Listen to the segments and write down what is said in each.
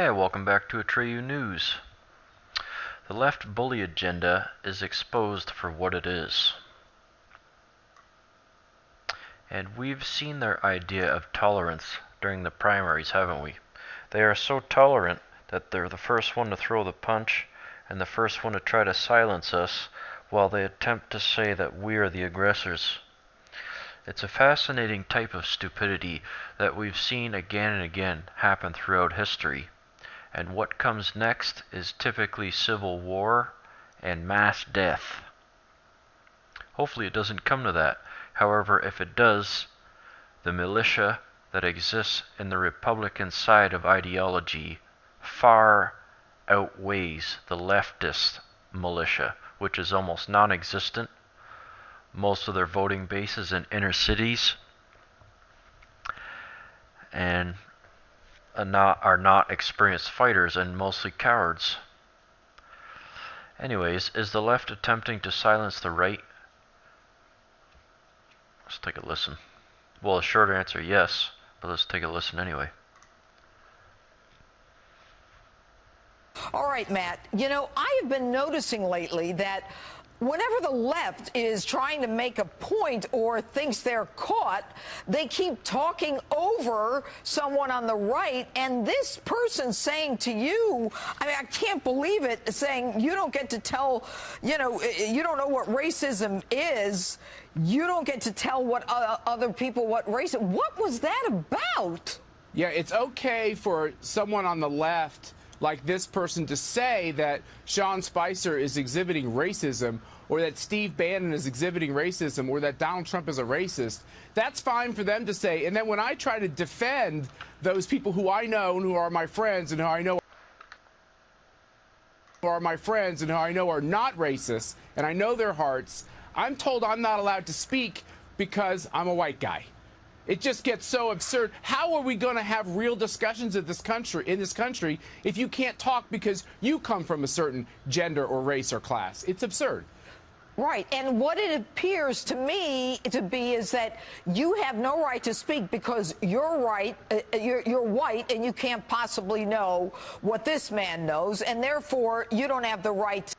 Hey, welcome back to Atreyu News. The left bully agenda is exposed for what it is. And we've seen their idea of tolerance during the primaries, haven't we? They are so tolerant that they're the first one to throw the punch and the first one to try to silence us while they attempt to say that we are the aggressors. It's a fascinating type of stupidity that we've seen again and again happen throughout history. And what comes next is typically civil war and mass death. Hopefully it doesn't come to that. However, if it does, the militia that exists in the Republican side of ideology far outweighs the leftist militia, which is almost non-existent. Most of their voting base is in inner cities and are not experienced fighters and mostly cowards. Anyways, is the left attempting to silence the right? Let's take a listen. Well, a short answer, yes, but let's take a listen anyway. All right, Matt. You know, I have been noticing lately that whenever the left is trying to make a point or thinks they're caught, they keep talking over someone on the right. And this person saying to you, I mean, I can't believe it, saying you don't get to tell, you don't know what racism is. You don't get to tell what other people what racism. What was that about? Yeah, it's okay for someone on the left like this person to say that Sean Spicer is exhibiting racism, or that Steve Bannon is exhibiting racism, or that Donald Trump is a racist. That's fine for them to say. And then when I try to defend those people who I know and who are my friends and who I know are not racist, and I know their hearts, I'm told I'm not allowed to speak because I'm a white guy. It just gets so absurd. How are we going to have real discussions in this country if you can't talk because you come from a certain gender or race or class? It's absurd. Right. And what it appears to me to be is that you have no right to speak because you're right, you're white, and you can't possibly know what this man knows, and therefore you don't have the right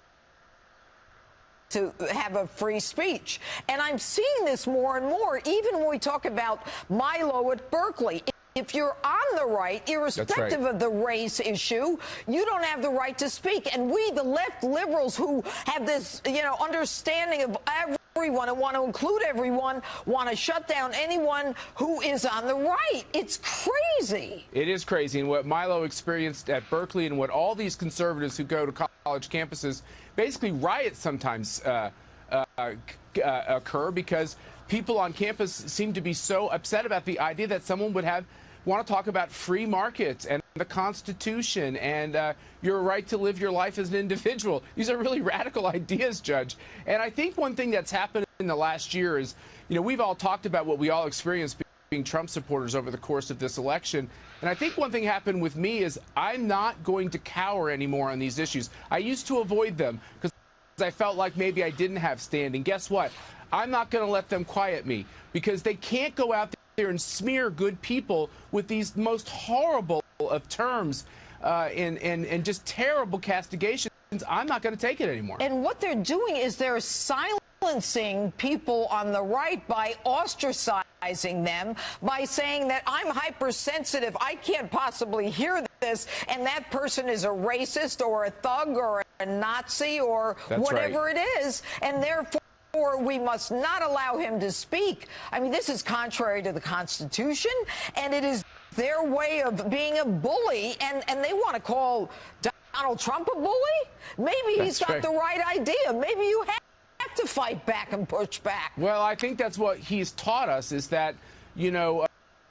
to have a free speech. And I'm seeing this more and more, even when we talk about Milo at Berkeley. If you're on the right, irrespective of the race issue, you don't have the right to speak. And we, the left liberals who have this, understanding of everyone and want to include everyone, want to shut down anyone who is on the right. It's crazy. It is crazy. And what Milo experienced at Berkeley and what all these conservatives who go to college campuses, basically riots sometimes occur because people on campus seem to be so upset about the idea that someone would want to talk about free markets and the Constitution and your right to live your life as an individual. These are really radical ideas, Judge. And I think one thing that's happened in the last year is, we've all talked about what we all experienced being Trump supporters over the course of this election. And I think one thing happened with me is I'm not going to cower anymore on these issues. I used to avoid them because I felt like maybe I didn't have standing. Guess what? I'm not going to let them quiet me because they can't go out there and smear good people with these most horrible of terms and just terrible castigations. I'm not going to take it anymore. And what they're doing is they're silencing people on the right by ostracizing them, by saying that I'm hypersensitive, I can't possibly hear this, and that person is a racist or a thug or a Nazi or whatever it is, and therefore we must not allow him to speak. I mean, this is contrary to the Constitution, and it is their way of being a bully, and they want to call Donald Trump a bully? Maybe he's got the right idea. Maybe you have to fight back and push back. Well, I think that's what he's taught us is that,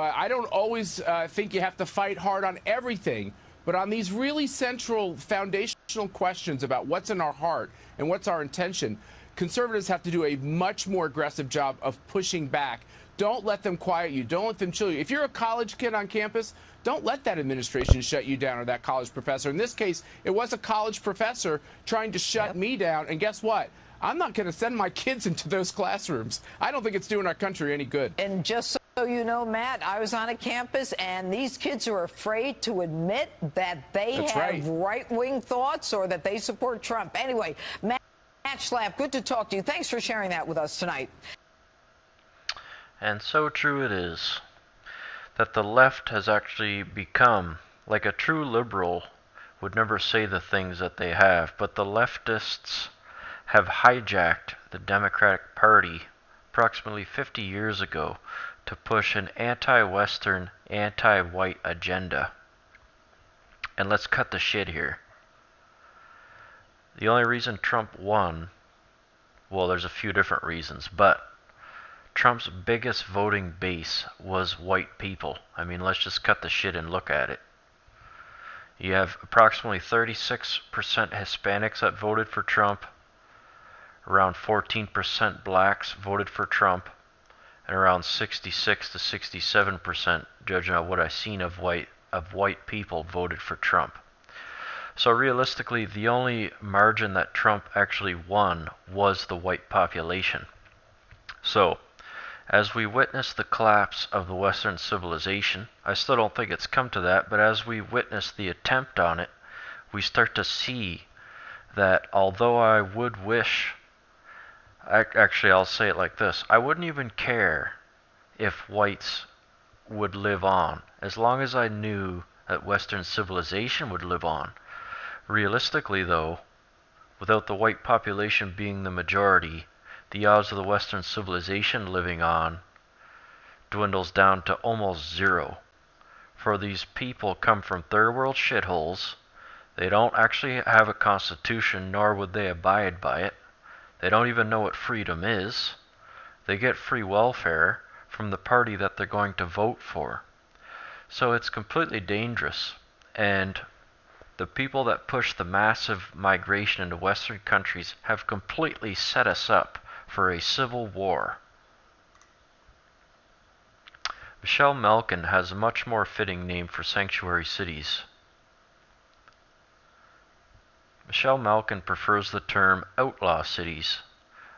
I don't always think you have to fight hard on everything, but on these really central foundational questions about what's in our heart and what's our intention, conservatives have to do a much more aggressive job of pushing back. Don't let them quiet you. Don't let them chill you. If you're a college kid on campus, don't let that administration shut you down or that college professor. In this case, it was a college professor trying to shut me down. And guess what? I'm not going to send my kids into those classrooms. I don't think it's doing our country any good. And just So, you know, Matt, I was on a campus, and these kids are afraid to admit that they That's have right. right-wing thoughts or that they support Trump. Anyway, Matt Schlapp, good to talk to you. Thanks for sharing that with us tonight. And so true it is that the left has actually become, like a true liberal would never say the things that they have, but the leftists have hijacked the Democratic Party approximately 50 years ago to push an anti-Western, anti-white agenda. And let's cut the shit here. The only reason Trump won, well, there's a few different reasons, but Trump's biggest voting base was white people. I mean, let's just cut the shit and look at it. You have approximately 36% Hispanics that voted for Trump, around 14% blacks voted for Trump, and around 66 to 67%, judging on what I've seen of white people, voted for Trump. So realistically, the only margin that Trump actually won was the white population. So, as we witness the collapse of the Western civilization, I still don't think it's come to that, but as we witness the attempt on it, we start to see that although I would wish, actually I'll say it like this, I wouldn't even care if whites would live on, as long as I knew that Western civilization would live on. Realistically though, without the white population being the majority, the odds of the Western civilization living on dwindles down to almost zero. For these people come from third world shitholes. They don't actually have a constitution, nor would they abide by it. They don't even know what freedom is. They get free welfare from the party that they're going to vote for. So it's completely dangerous. And the people that push the massive migration into Western countries have completely set us up for a civil war. Michelle Malkin has a much more fitting name for sanctuary cities. Michelle Malkin prefers the term outlaw cities.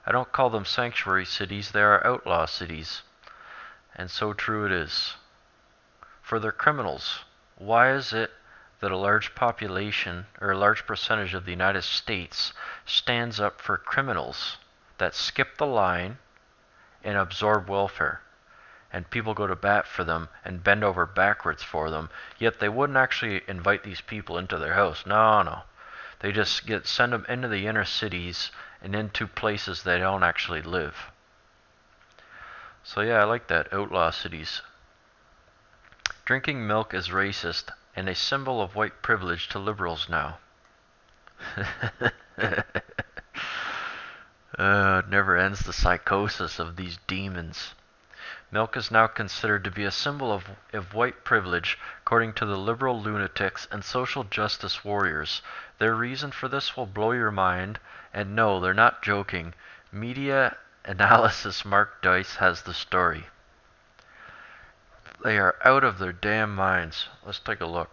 I don't call them sanctuary cities, they are outlaw cities. And so true it is. For their criminals, why is it that a large population, or a large percentage of the United States, stands up for criminals that skip the line and absorb welfare? And people go to bat for them and bend over backwards for them, yet they wouldn't actually invite these people into their house. No. They just send them into the inner cities and into places they don't actually live. So yeah, I like that, outlaw cities. Drinking milk is racist and a symbol of white privilege to liberals now. It never ends, the psychosis of these demons. Milk is now considered to be a symbol of white privilege, according to the liberal lunatics and social justice warriors. Their reason for this will blow your mind, and no, they're not joking. Media analysis Mark Dice has the story. They are out of their damn minds. Let's take a look.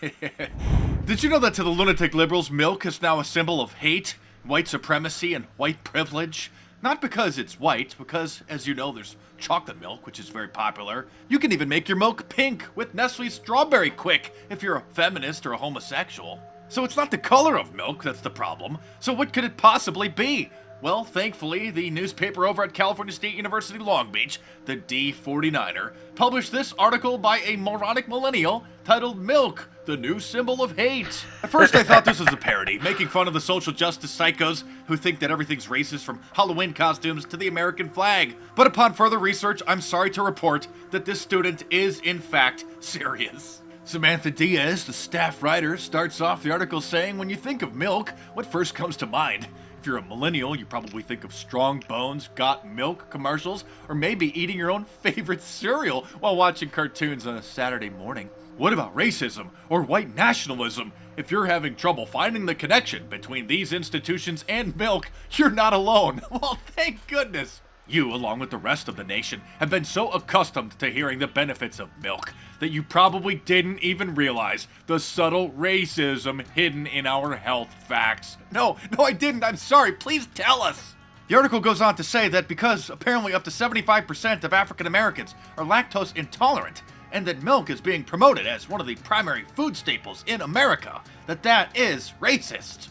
Did you know that to the lunatic liberals, milk is now a symbol of hate, white supremacy, and white privilege? Not because it's white, because, as you know, there's chocolate milk, which is very popular. You can even make your milk pink with Nestle's Strawberry Quick if you're a feminist or a homosexual. So it's not the color of milk that's the problem. So what could it possibly be? Well, thankfully, the newspaper over at California State University Long Beach, the D49er, published this article by a moronic millennial titled Milk, the New Symbol of Hate. At first I thought this was a parody, making fun of the social justice psychos who think that everything's racist from Halloween costumes to the American flag. But upon further research, I'm sorry to report that this student is in fact serious. Samantha Diaz, the staff writer, starts off the article saying, when you think of milk, what first comes to mind? If you're a millennial, you probably think of Strong Bones, Got Milk commercials, or maybe eating your own favorite cereal while watching cartoons on a Saturday morning. What about racism or white nationalism? If you're having trouble finding the connection between these institutions and milk, you're not alone. Well, thank goodness. You, along with the rest of the nation, have been so accustomed to hearing the benefits of milk that you probably didn't even realize the subtle racism hidden in our health facts. No, I didn't. I'm sorry. Please tell us. The article goes on to say that because apparently up to 75% of African Americans are lactose intolerant, and that milk is being promoted as one of the primary food staples in America, that is racist.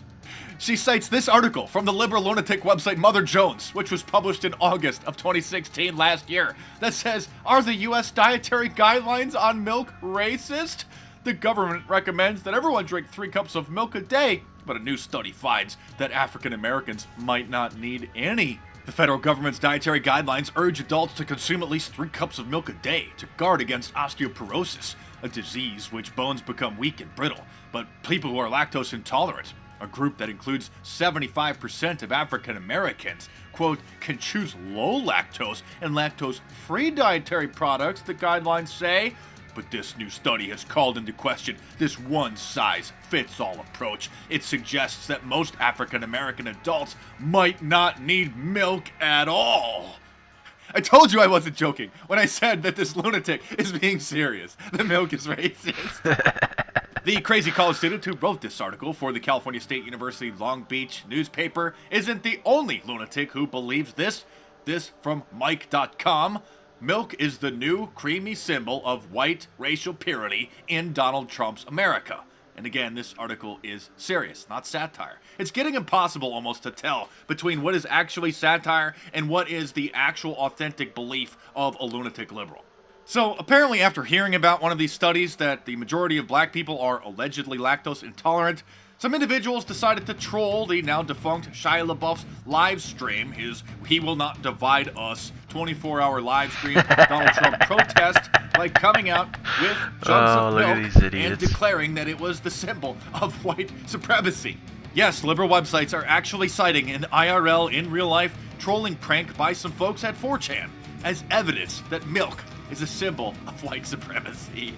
She cites this article from the liberal lunatic website Mother Jones, which was published in August of 2016 last year, that says, are the US dietary guidelines on milk racist? The government recommends that everyone drink 3 cups of milk a day, but a new study finds that African Americans might not need any. The federal government's dietary guidelines urge adults to consume at least 3 cups of milk a day to guard against osteoporosis, a disease which bones become weak and brittle. But people who are lactose intolerant, a group that includes 75% of African Americans, quote, can choose low lactose and lactose-free dietary products, the guidelines say. But this new study has called into question this one-size-fits-all approach. It suggests that most African American adults might not need milk at all. I told you I wasn't joking when I said that this lunatic is being serious. The milk is racist. The crazy college student who wrote this article for the California State University Long Beach newspaper isn't the only lunatic who believes this. This from Mike.com. Milk is the new creamy symbol of white racial purity in Donald Trump's America. And again, this article is serious, not satire. It's getting impossible almost to tell between what is actually satire and what is the actual authentic belief of a lunatic liberal. So apparently after hearing about one of these studies that the majority of black people are allegedly lactose intolerant, some individuals decided to troll the now defunct Shia LaBeouf's live stream, his He Will Not Divide Us 24-hour live stream Donald Trump protest, by coming out with jugs of milk and declaring that it was the symbol of white supremacy. Yes, liberal websites are actually citing an IRL in real life trolling prank by some folks at 4chan as evidence that milk is a symbol of white supremacy.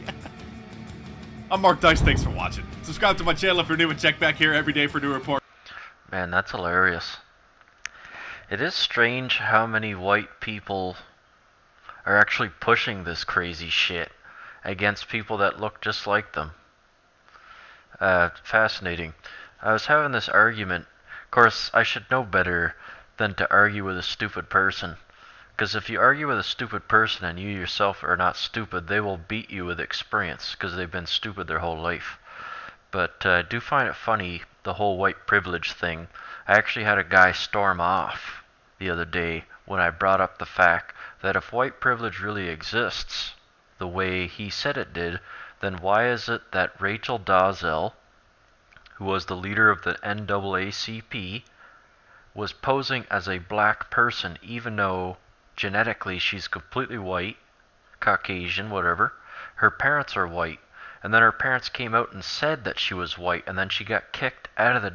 I'm Mark Dice, thanks for watching. Subscribe to my channel if you're new and check back here every day for new reports. Man, that's hilarious. It is strange how many white people are actually pushing this crazy shit against people that look just like them. Fascinating. I was having this argument. Of course, I should know better than to argue with a stupid person. Because if you argue with a stupid person and you yourself are not stupid, they will beat you with experience because they've been stupid their whole life. But I do find it funny, the whole white privilege thing. I actually had a guy storm off the other day when I brought up the fact that if white privilege really exists the way he said it did, then why is it that Rachel Dolezal, who was the leader of the NAACP, was posing as a black person even though genetically she's completely white, Caucasian, whatever. Her parents are white. And then her parents came out and said that she was white, and then she got kicked out of the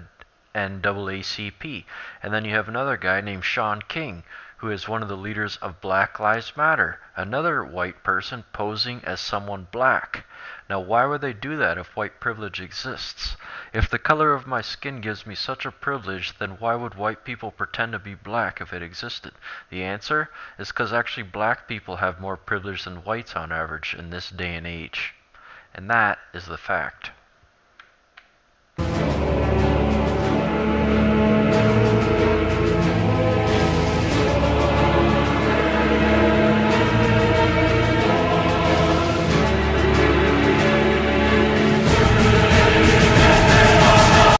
NAACP. And then you have another guy named Sean King, who is one of the leaders of Black Lives Matter, another white person posing as someone black. Now, why would they do that if white privilege exists? If the color of my skin gives me such a privilege, then why would white people pretend to be black if it existed? The answer is because actually black people have more privilege than whites on average in this day and age. And that is the fact.